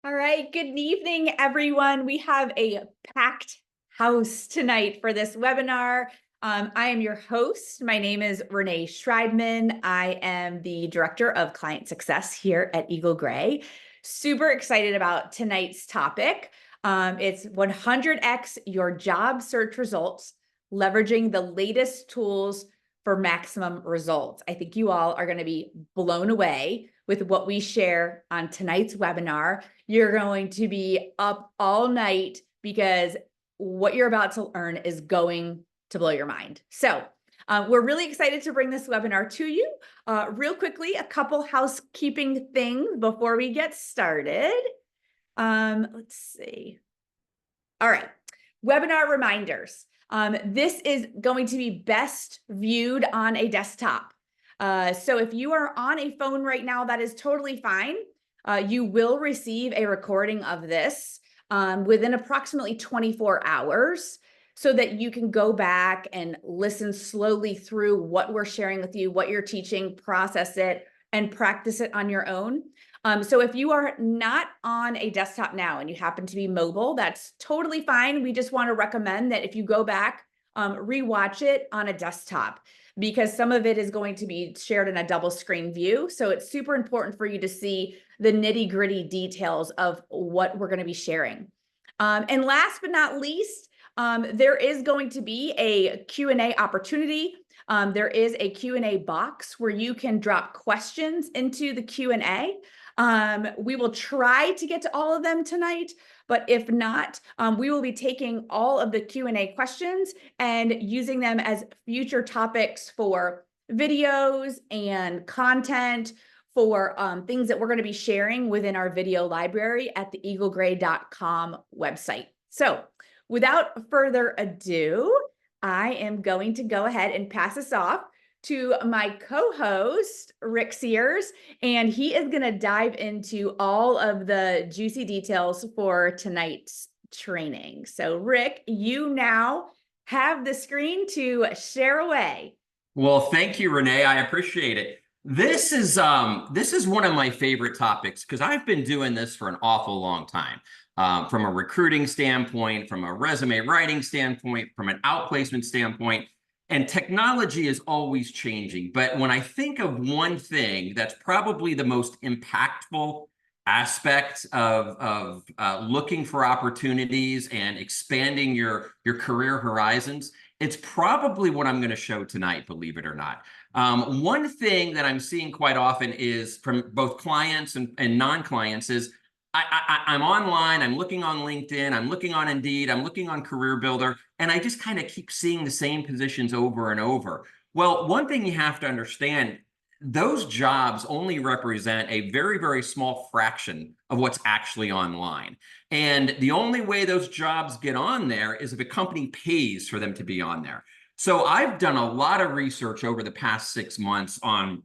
All right, good evening, everyone. We have a packed house tonight for this webinar. I am your host. My name is Renee Schreidman. I am the Director of Client Success here at EagleGrey. Super excited about tonight's topic. It's 100x your job search results, leveraging the latest tools for maximum results. I think you all are going to be blown away with what we share on tonight's webinar. You're going to be up all night because what you're about to learn is going to blow your mind. So we're really excited to bring this webinar to you. Real quickly, a couple housekeeping things before we get started. Let's see. All right, webinar reminders. This is going to be best viewed on a desktop. So if you are on a phone right now, that is totally fine. You will receive a recording of this within approximately 24 hours so that you can go back and listen slowly through what we're sharing with you, what you're teaching, process it, and practice it on your own. So if you are not on a desktop now and you happen to be mobile, that's totally fine. We just want to recommend that if you go back, rewatch it on a desktop, because some of it is going to be shared in a double screen view. So it's super important for you to see the nitty gritty details of what we're going to be sharing. And last but not least, there is going to be a Q&A opportunity. There is a Q&A box where you can drop questions into the Q&A. We will try to get to all of them tonight, but if not, we will be taking all of the Q&A questions and using them as future topics for videos and content for things that we're going to be sharing within our video library at the EagleGrey.com website. So without further ado, I am going to go ahead and pass this off to my co-host, Rick Sears, and he is going to dive into all of the juicy details for tonight's training. So Rick, you now have the screen to share away. Well, thank you, Renee. I appreciate it. This is one of my favorite topics because I've been doing this for an awful long time. From a recruiting standpoint, from a resume writing standpoint, from an outplacement standpoint. And technology is always changing. But when I think of one thing that's probably the most impactful aspect of looking for opportunities and expanding your career horizons, it's probably what I'm going to show tonight, believe it or not. One thing that I'm seeing quite often is from both clients and non-clients is I'm online, I'm looking on LinkedIn, I'm looking on Indeed, I'm looking on Career Builder, and I just kind of keep seeing the same positions over and over. Well, one thing you have to understand, those jobs only represent a very, very small fraction of what's actually online. And the only way those jobs get on there is if a company pays for them to be on there. So I've done a lot of research over the past 6 months on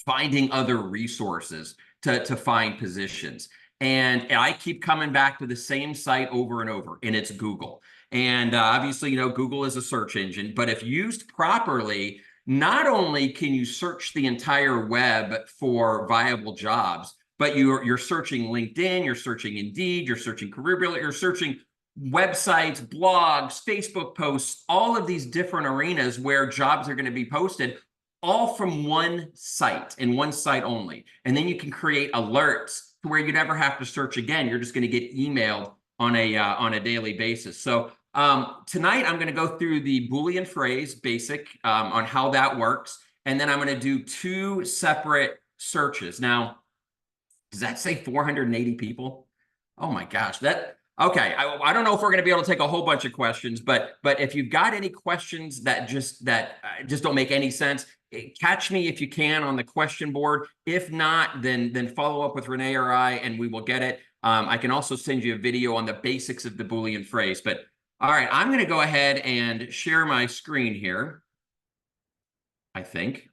finding other resources to find positions. And I keep coming back to the same site over and over, and it's Google. And obviously, Google is a search engine, but if used properly, not only can you search the entire web for viable jobs, but you're searching LinkedIn, you're searching Indeed, you're searching Career Builder, you're searching websites, blogs, Facebook posts, all of these different arenas where jobs are going to be posted, all from one site and one site only. And then you can create alerts to where you never have to search again. You're just going to get emailed on a daily basis. So tonight I'm going to go through the Boolean phrase basic on how that works. And then I'm going to do 2 separate searches. Now, does that say 480 people? Oh my gosh, okay. I don't know if we're going to be able to take a whole bunch of questions, but if you've got any questions that just don't make any sense, catch me if you can on the question board. If not, then follow up with Renee or I, and we will get it. I can also send you a video on the basics of the Boolean phrase. But all right, I'm going to go ahead and share my screen here, I think.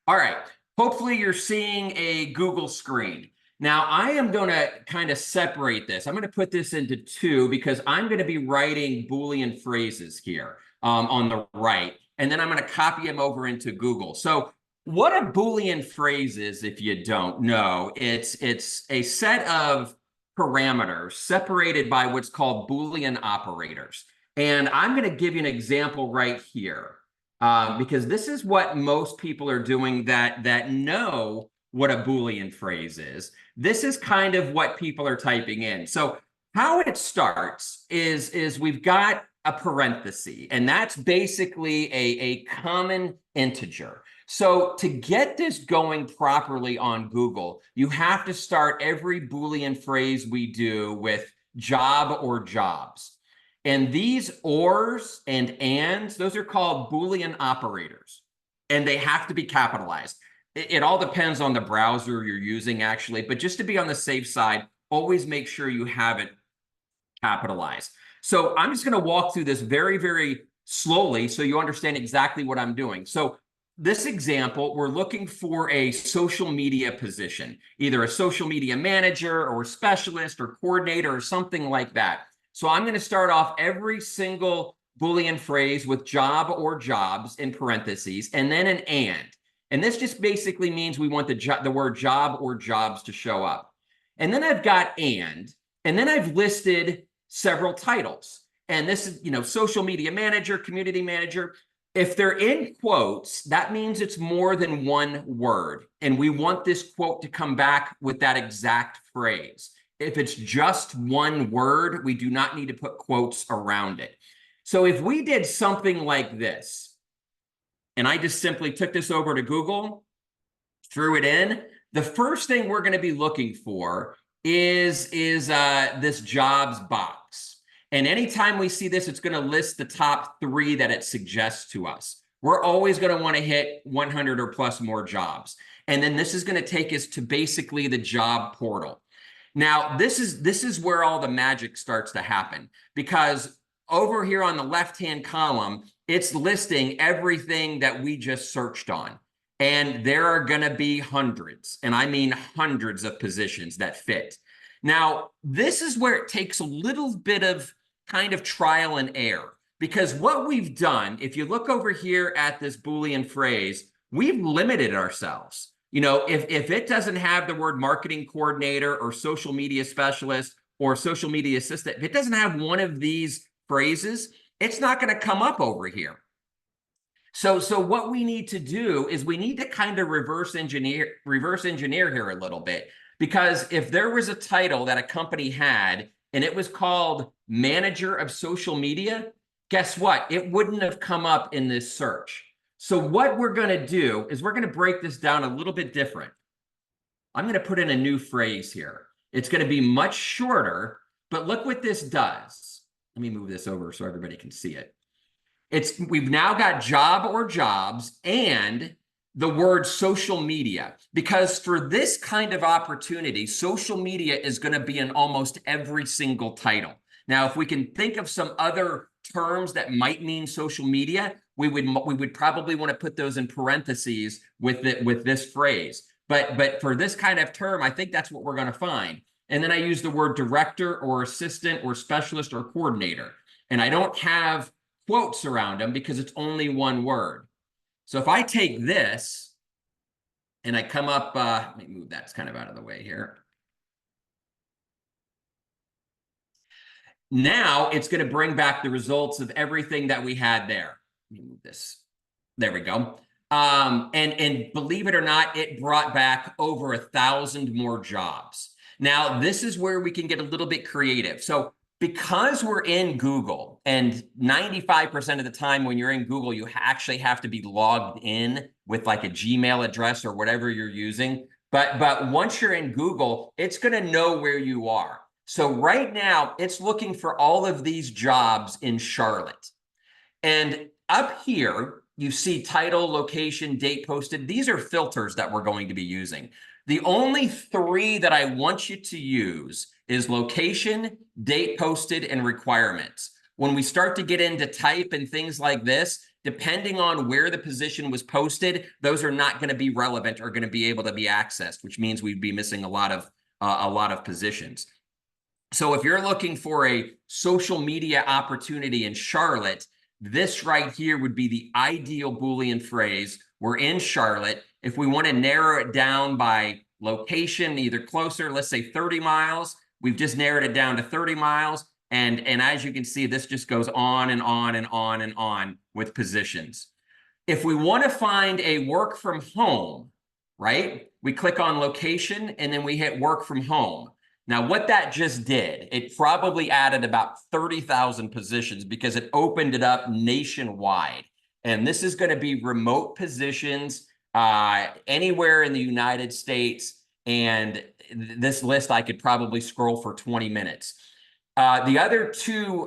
All right, hopefully you're seeing a Google screen. Now, I am going to kind of separate this. I'm going to put this into 2 because I'm going to be writing Boolean phrases here on the right, and then I'm going to copy them over into Google. So What a Boolean phrase is, if you don't know, it's a set of parameters separated by what's called Boolean operators. And I'm going to give you an example right here, because this is what most people are doing that know what a Boolean phrase is. This is kind of what people are typing in. So how it starts is we've got a parenthesis, and that's basically a common integer. So to get this going properly on Google, you have to start every Boolean phrase we do with job or jobs. And these ors and ands, those are called Boolean operators, and they have to be capitalized. It all depends on the browser you're using, actually, but just to be on the safe side, always make sure you have it capitalized. So I'm just going to walk through this very, very slowly so you understand exactly what I'm doing. So this example, we're looking for a social media position, either a social media manager or specialist or coordinator or something like that. So I'm going to start off every single Boolean phrase with job or jobs in parentheses, and then an and. And this just basically means we want the word job or jobs to show up. And then I've got and then I've listed several titles. And this is, social media manager, community manager. If they're in quotes, that means it's more than one word. And we want this quote to come back with that exact phrase. If it's just one word, we do not need to put quotes around it. So if we did something like this, and I just simply took this over to Google, threw it in, the first thing we're going to be looking for is this jobs box. And anytime we see this, it's going to list the top 3 that it suggests to us. We're always going to want to hit 100 or plus more jobs. And then this is going to take us to basically the job portal. Now, this is where all the magic starts to happen, because over here on the left-hand column, it's listing everything that we just searched on. And there are going to be hundreds, and I mean hundreds of positions that fit. Now, this is where it takes a little bit of kind of trial and error, because what we've done, if you look over here at this Boolean phrase, we've limited ourselves. If it doesn't have the word marketing coordinator or social media specialist or social media assistant, if it doesn't have one of these phrases, it's not going to come up over here. So what we need to do is we need to kind of reverse engineer here a little bit, because if there was a title that a company had and it was called Manager of Social Media, guess what? It wouldn't have come up in this search. So what we're going to do is we're going to break this down a little bit different. I'm going to put in a new phrase here. It's going to be much shorter, but look what this does. Let me move this over so everybody can see it. We've now got job or jobs and the word social media, because for this kind of opportunity, social media is going to be in almost every single title. Now, if we can think of some other terms that might mean social media, we would probably want to put those in parentheses with this phrase. But for this kind of term, I think that's what we're going to find. And then I use the word director or assistant or specialist or coordinator. And I don't have quotes around them because it's only one word. So if I take this and I come up, let me move that kind of out of the way here. Now it's going to bring back the results of everything that we had there. Let me move this. There we go. And believe it or not, it brought back over 1,000 more jobs. Now, this is where we can get a little bit creative. So because we're in Google, and 95% of the time when you're in Google, you actually have to be logged in with like a Gmail address or whatever you're using. But once you're in Google, it's going to know where you are. So right now, it's looking for all of these jobs in Charlotte. And up here, you see title, location, date posted. These are filters that we're going to be using. The only 3 that I want you to use is location, date posted, and requirements. When we start to get into type and things like this, depending on where the position was posted, those are not going to be relevant or going to be able to be accessed, which means we'd be missing a lot of positions. So if you're looking for a social media opportunity in Charlotte, this right here would be the ideal Boolean phrase We're in Charlotte. If we want to narrow it down by location, either closer, let's say 30 miles, we've just narrowed it down to 30 miles. And as you can see, this just goes on and on and on and on with positions. If we want to find a work from home, right, we click on location and then we hit work from home. Now, what that just did, it probably added about 30,000 positions because it opened it up nationwide. And this is going to be remote positions anywhere in the United States. And this list, I could probably scroll for 20 minutes. The other two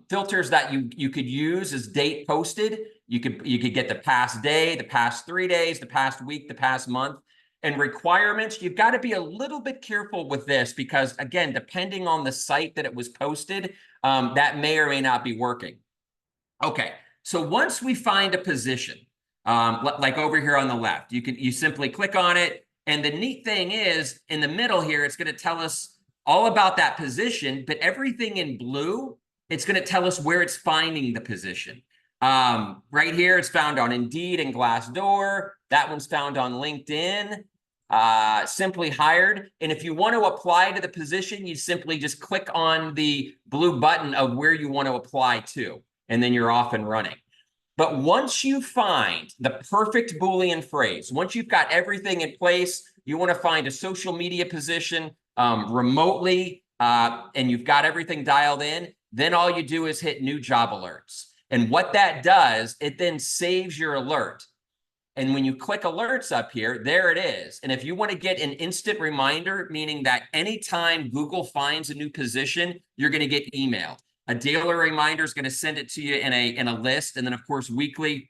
filters that you could use is date posted. You could get the past day, the past 3 days, the past week, the past month. And requirements, you've got to be a little bit careful with this because, again, depending on the site that it was posted, that may or may not be working. Okay, so once we find a position, like over here on the left, you simply click on it. And the neat thing is, in the middle here, it's going to tell us all about that position, but everything in blue, it's going to tell us where it's finding the position. Right here, it's found on Indeed and Glassdoor. That one's found on LinkedIn, Simply Hired. And if you want to apply to the position, you simply just click on the blue button of where you want to apply to, and then you're off and running. But once you find the perfect Boolean phrase, once you've got everything in place, you want to find a social media position remotely, and you've got everything dialed in, then all you do is hit new job alerts. And what that does, it then saves your alert. And when you click alerts up here, there it is. And if you want to get an instant reminder, meaning that anytime Google finds a new position, you're going to get emailed. A daily reminder is going to send it to you in a list. And then, of course, weekly,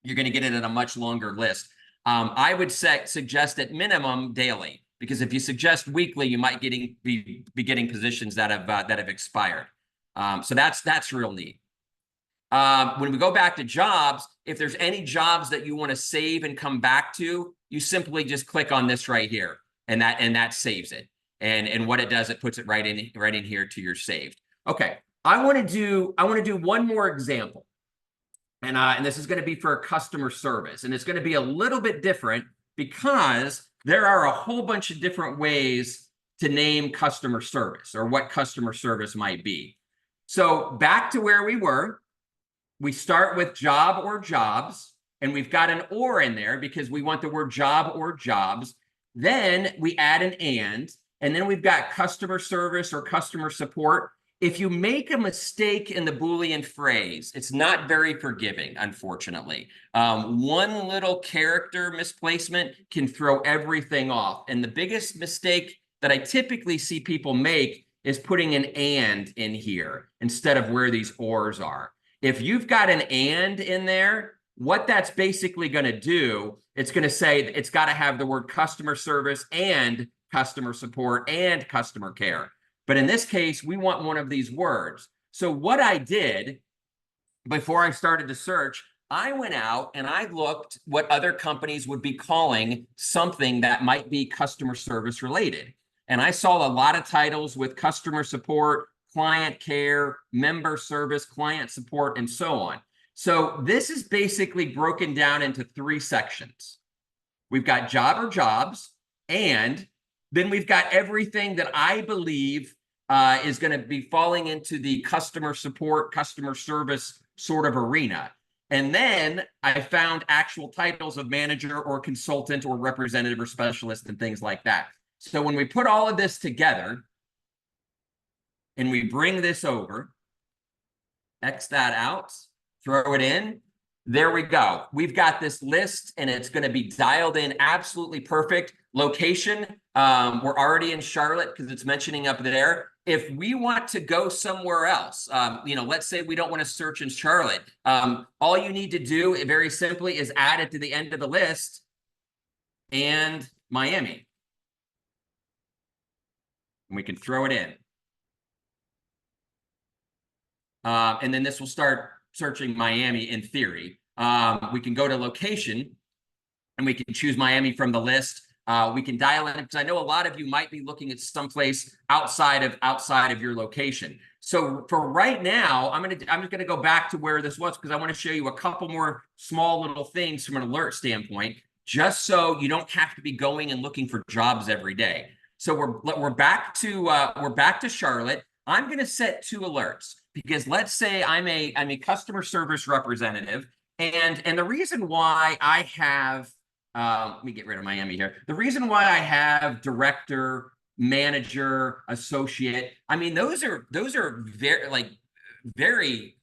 you're going to get it in a much longer list. I would suggest at minimum daily, because if you suggest weekly, you might be getting positions that have expired. So that's real neat. When we go back to jobs, if there's any jobs that you want to save and come back to, you simply just click on this right here, and that saves it. And what it does, it puts it right in here to your saved. Okay, I want to do one more example, and this is going to be for customer service, and it's going to be a little bit different because there are a whole bunch of different ways to name customer service or what customer service might be. So back to where we were. We start with job or jobs, and we've got an or in there because we want the word job or jobs. Then we add an and then we've got customer service or customer support. If you make a mistake in the Boolean phrase, it's not very forgiving, unfortunately. One little character misplacement can throw everything off. And the biggest mistake that I typically see people make is putting an and in here instead of where these ors are. If you've got an and in there, what that's basically going to do, it's going to say it's got to have the word customer service and customer support and customer care. But in this case, we want one of these words. So what I did before I started the search, I went out and I looked what other companies would be calling something that might be customer service related. And I saw a lot of titles with customer support, client care, member service, client support, and so on. So this is basically broken down into 3 sections. We've got job or jobs, and then we've got everything that I believe is going to be falling into the customer support, customer service sort of arena. And then I found actual titles of manager or consultant or representative or specialist and things like that. So when we put all of this together, and we bring this over, X that out, throw it in, there we go. We've got this list, and it's going to be dialed in absolutely perfect. Location, we're already in Charlotte because it's mentioning up there. If we want to go somewhere else, let's say we don't want to search in Charlotte, all you need to do, very simply, is add it to the end of the list, and Miami. And we can throw it in. And then this will start searching Miami in theory. We can go to location and we can choose Miami from the list. We can dial in because I know a lot of you might be looking at someplace outside of your location. So for right now, I'm just gonna go back to where this was because I want to show you a couple more small little things from an alert standpoint, just so you don't have to be going and looking for jobs every day. So we're back to Charlotte. I'm gonna set 2 alerts because let's say I'm a customer service representative, and the reason why I have let me get rid of Miami here. The reason why I have director, manager, associate, I mean, those are very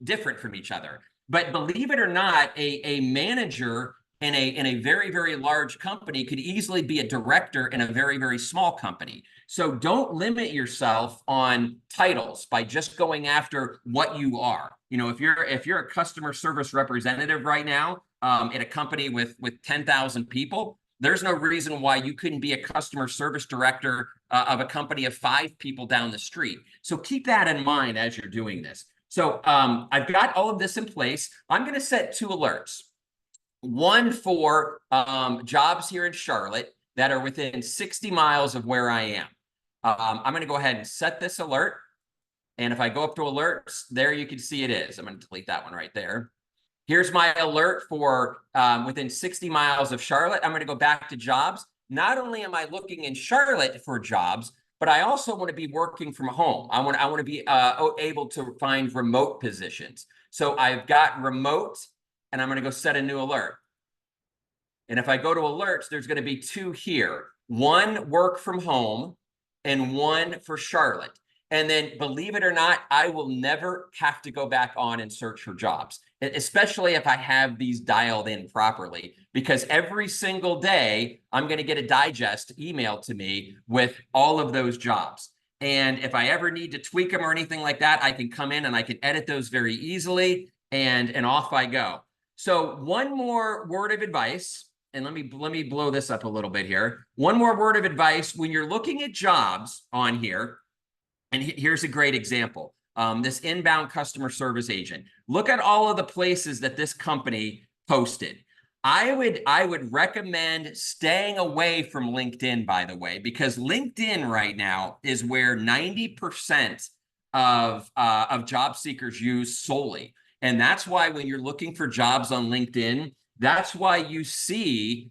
different from each other. But believe it or not, a manager in a very, very large company could easily be a director in a very, very small company. So don't limit yourself on titles by just going after what you are. You know, if you're a customer service representative right now, in a company with 10,000 people, there's no reason why you couldn't be a customer service director of a company of 5 people down the street. So keep that in mind as you're doing this. So I've got all of this in place. I'm going to set 2 alerts. One for jobs here in Charlotte that are within 60 miles of where I am. I'm going to go ahead and set this alert. And if I go up to alerts, there you can see it is. I'm going to delete that one right there. Here's my alert for within 60 miles of Charlotte. I'm going to go back to jobs. Not only am I looking in Charlotte for jobs, but I also want to be working from home. I want to be able to find remote positions. So I've got remote, and I'm going to go set a new alert. And if I go to alerts, there's going to be 2 here. One work from home and one for Charlotte. And then, believe it or not, I will never have to go back on and search for jobs, especially if I have these dialed in properly, because every single day I'm going to get a digest emailed to me with all of those jobs. And if I ever need to tweak them or anything like that, I can come in and I can edit those very easily, and off I go. So one more word of advice, and let me blow this up a little bit here. One more word of advice when you're looking at jobs on here. And here's a great example. This inbound customer service agent. Look at all of the places that this company posted. I would recommend staying away from LinkedIn, by the way, because LinkedIn right now is where 90% of job seekers use solely. And that's why when you're looking for jobs on LinkedIn, that's why you see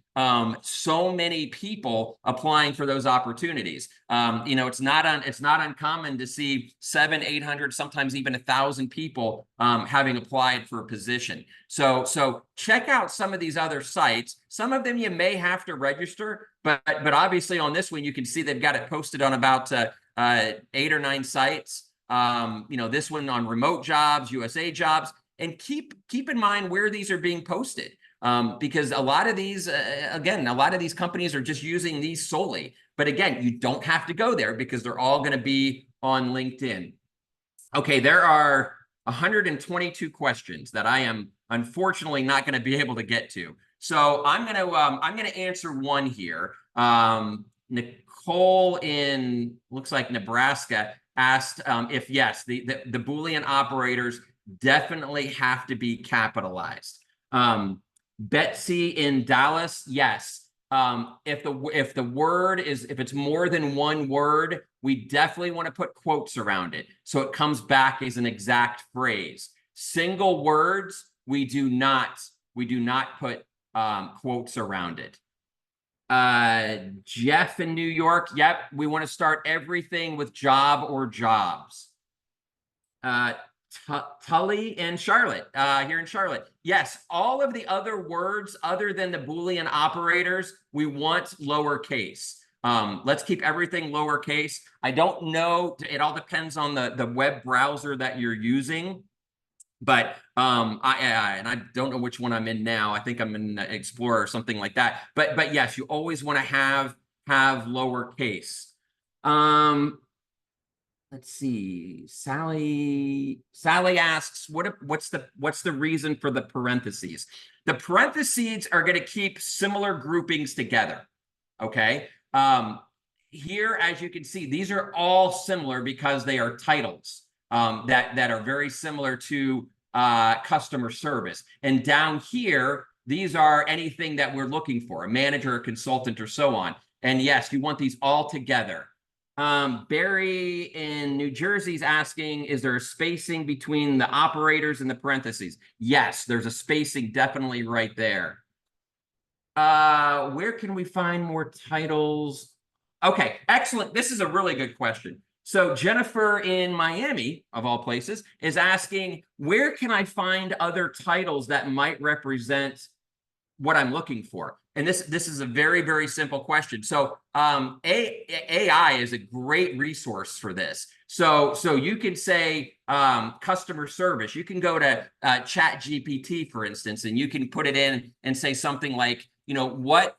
so many people applying for those opportunities. You know, it's not uncommon to see 700, 800, sometimes even 1,000 people having applied for a position. So check out some of these other sites. Some of them you may have to register, but obviously on this one you can see they've got it posted on about 8 or 9 sites. You know, this one on remote jobs, USA jobs, and keep in mind where these are being posted. Because a lot of these, again, a lot of these companies are just using these solely. But again, you don't have to go there because they're all going to be on LinkedIn. Okay, there are 122 questions that I am unfortunately not going to be able to get to. So I'm going to answer one here. Nicole in looks like Nebraska asked if yes, the Boolean operators definitely have to be capitalized. Betsy in Dallas, yes. If it's more than one word, we definitely want to put quotes around it, so it comes back as an exact phrase. Single words, we do not put quotes around it. Jeff in New York, yep, we want to start everything with job or jobs. Tully and Charlotte, here in Charlotte. Yes, all of the other words other than the Boolean operators, we want lowercase. Let's keep everything lowercase. I don't know, it all depends on the web browser that you're using. But I don't know which one I'm in now. I think I'm in Explorer or something like that. But yes, you always want to have lowercase. Let's see. Sally asks, what's the reason for the parentheses? The parentheses are going to keep similar groupings together. Okay. Here, as you can see, these are all similar because they are titles that are very similar to customer service. And down here, these are anything that we're looking for, a manager, a consultant, or so on. And yes, you want these all together. Barry in New Jersey is asking, is there a spacing between the operators and the parentheses? Yes, there's a spacing definitely right there. Where can we find more titles? Okay, excellent. This is a really good question. So Jennifer in Miami, of all places, is asking, where can I find other titles that might represent what I'm looking for? And this is a very, very simple question. So AI is a great resource for this. So you can say customer service. You can go to Chat GPT, for instance, and you can put it in and say something like, what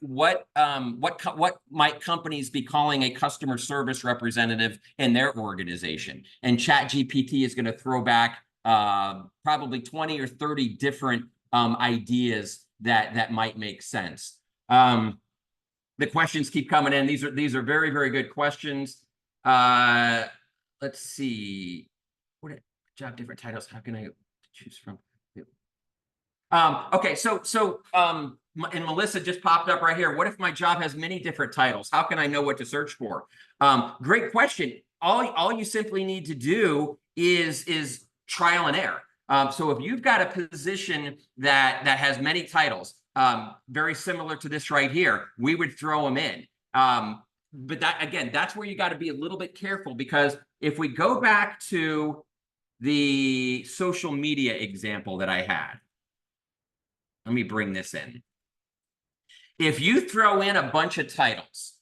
might companies be calling a customer service representative in their organization? And Chat GPT is going to throw back probably 20 or 30 different ideas that might make sense. The questions keep coming in. These are very, very good questions. Let's see. What job different titles? How can I choose from? Okay, and Melissa just popped up right here. What if my job has many different titles? How can I know what to search for? Great question. All you simply need to do is trial and error. So if you've got a position that has many titles, very similar to this right here, we would throw them in. But that's where you got to be a little bit careful, because if we go back to the social media example that I had, let me bring this in. If you throw in a bunch of titles,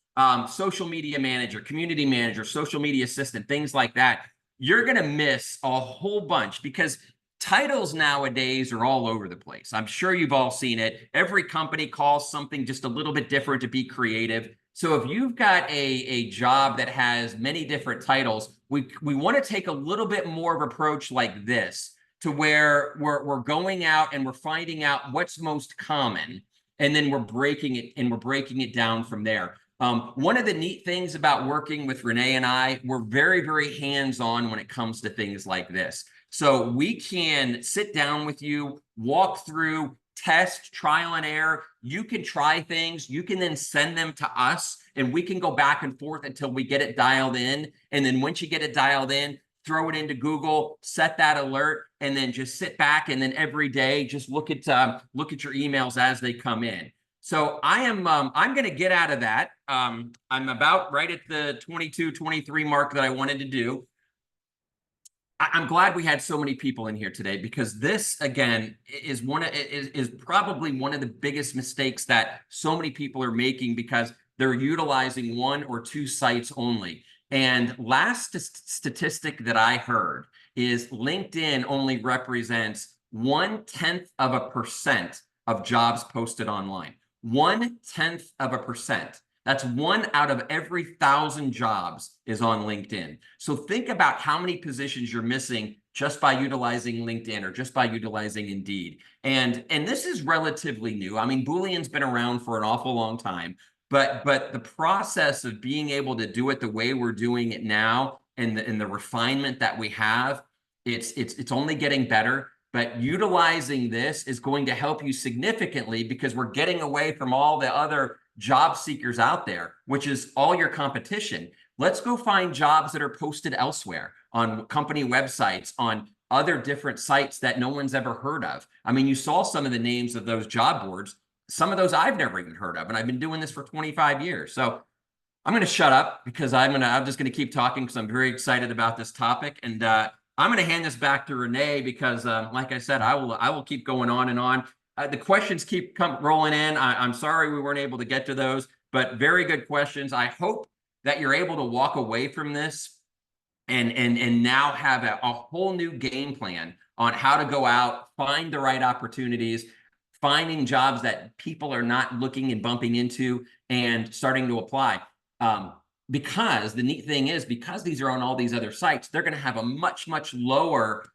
social media manager, community manager, social media assistant, things like that, you're going to miss a whole bunch, because titles nowadays are all over the place. I'm sure you've all seen it. Every company calls something just a little bit different to be creative. So if you've got a job that has many different titles, we want to take a little bit more of an approach like this, to where we're going out and we're finding out what's most common, and then we're breaking it down from there. One of the neat things about working with Renee and I, we're very, very hands-on when it comes to things like this. So we can sit down with you, walk through, test, trial and error. You can try things. You can then send them to us, and we can go back and forth until we get it dialed in. And then once you get it dialed in, throw it into Google, set that alert, and then just sit back, and then every day just look at your emails as they come in. So I'm going to get out of that. I'm about right at the 22, 23 mark that I wanted to do. I'm glad we had so many people in here today, because this, again, is probably one of the biggest mistakes that so many people are making, because they're utilizing one or two sites only. And last statistic that I heard is LinkedIn only represents 0.1% of jobs posted online. 0.1%. That's 1 out of every 1,000 jobs is on LinkedIn. So think about how many positions you're missing just by utilizing LinkedIn or just by utilizing Indeed. And this is relatively new. I mean, Boolean's been around for an awful long time, but the process of being able to do it the way we're doing it now, and the refinement that we have, it's only getting better. But utilizing this is going to help you significantly, because we're getting away from all the other job seekers out there, which is all your competition. Let's go find jobs that are posted elsewhere on company websites, on other different sites that no one's ever heard of. I mean, you saw some of the names of those job boards. Some of those I've never even heard of, and I've been doing this for 25 years. So I'm going to shut up, because I'm just going to keep talking, because I'm very excited about this topic. And I'm going to hand this back to Renee, because like I said, I will keep going on and on. The questions keep rolling in. I'm sorry we weren't able to get to those, but very good questions. I hope that you're able to walk away from this and now have a whole new game plan on how to go out, find the right opportunities, finding jobs that people are not looking and bumping into, and starting to apply. Because the neat thing is, because these are on all these other sites, they're going to have a much, much lower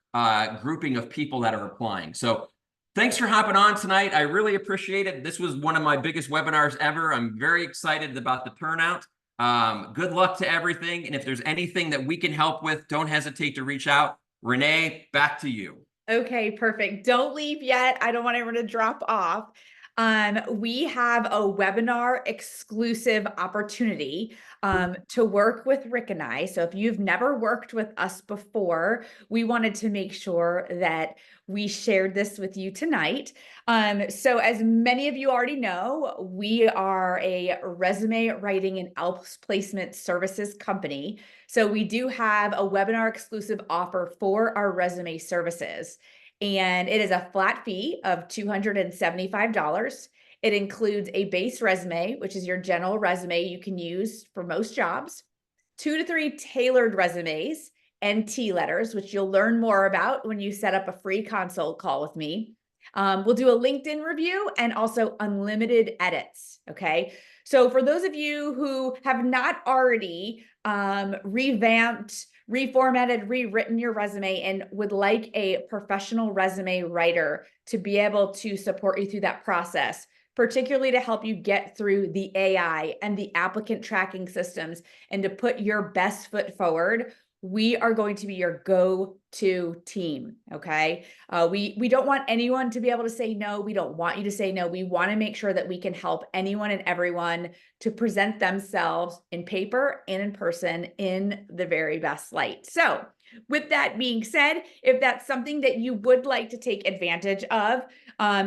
grouping of people that are applying. So thanks for hopping on tonight. I really appreciate it. This was one of my biggest webinars ever. I'm very excited about the turnout. Good luck to everything. And if there's anything that we can help with, don't hesitate to reach out. Renee, back to you. Okay, perfect. Don't leave yet. I don't want everyone to drop off. We have a webinar exclusive opportunity to work with Rick and I. So if you've never worked with us before, we wanted to make sure that we shared this with you tonight. So as many of you already know, we are a resume writing and ALPS placement services company. So we do have a webinar exclusive offer for our resume services. And it is a flat fee of $275. It includes a base resume, which is your general resume you can use for most jobs, 2 to 3 tailored resumes, and T letters, which you'll learn more about when you set up a free consult call with me. We'll do a LinkedIn review and also unlimited edits. Okay. So for those of you who have not already revamped, reformatted, rewritten your resume and would like a professional resume writer to be able to support you through that process, particularly to help you get through the AI and the applicant tracking systems and to put your best foot forward, we are going to be your go-to team, okay? We don't want anyone to be able to say no. We don't want you to say no. We want to make sure that we can help anyone and everyone to present themselves in paper and in person in the very best light. So with that being said, if that's something that you would like to take advantage of,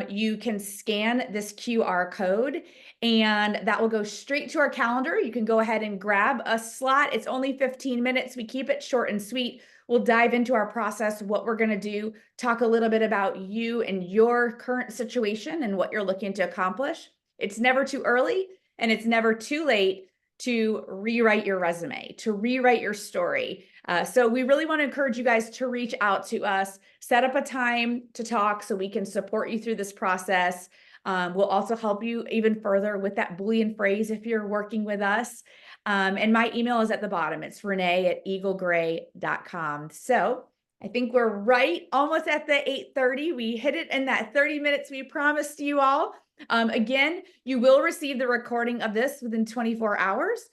you can scan this QR code and that will go straight to our calendar. You can go ahead and grab a slot. It's only 15 minutes. We keep it short and sweet. We'll dive into our process, what we're going to do, talk a little bit about you and your current situation and what you're looking to accomplish. It's never too early and it's never too late to rewrite your resume, to rewrite your story. So we really want to encourage you guys to reach out to us, set up a time to talk so we can support you through this process. We'll also help you even further with that Boolean phrase if you're working with us. And my email is at the bottom. It's renee@eaglegrey.com. So I think we're right almost at the 8:30. We hit it in that 30 minutes we promised you all. Again, you will receive the recording of this within 24 hours.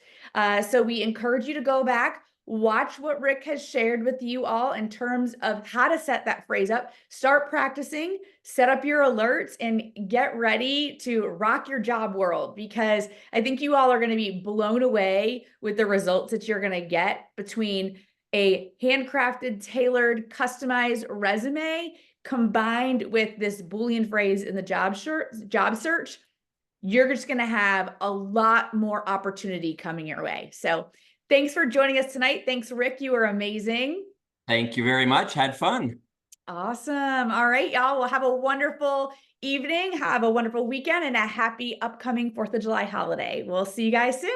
So we encourage you to go back, watch what Rick has shared with you all in terms of how to set that phrase up, start practicing, set up your alerts, and get ready to rock your job world, because I think you all are going to be blown away with the results that you're going to get between a handcrafted, tailored, customized resume combined with this Boolean phrase in the job search. You're just going to have a lot more opportunity coming your way. So thanks for joining us tonight. Thanks, Rick. You were amazing. Thank you very much. Had fun. Awesome. All right, y'all. Well, have a wonderful evening. Have a wonderful weekend and a happy upcoming 4th of July holiday. We'll see you guys soon.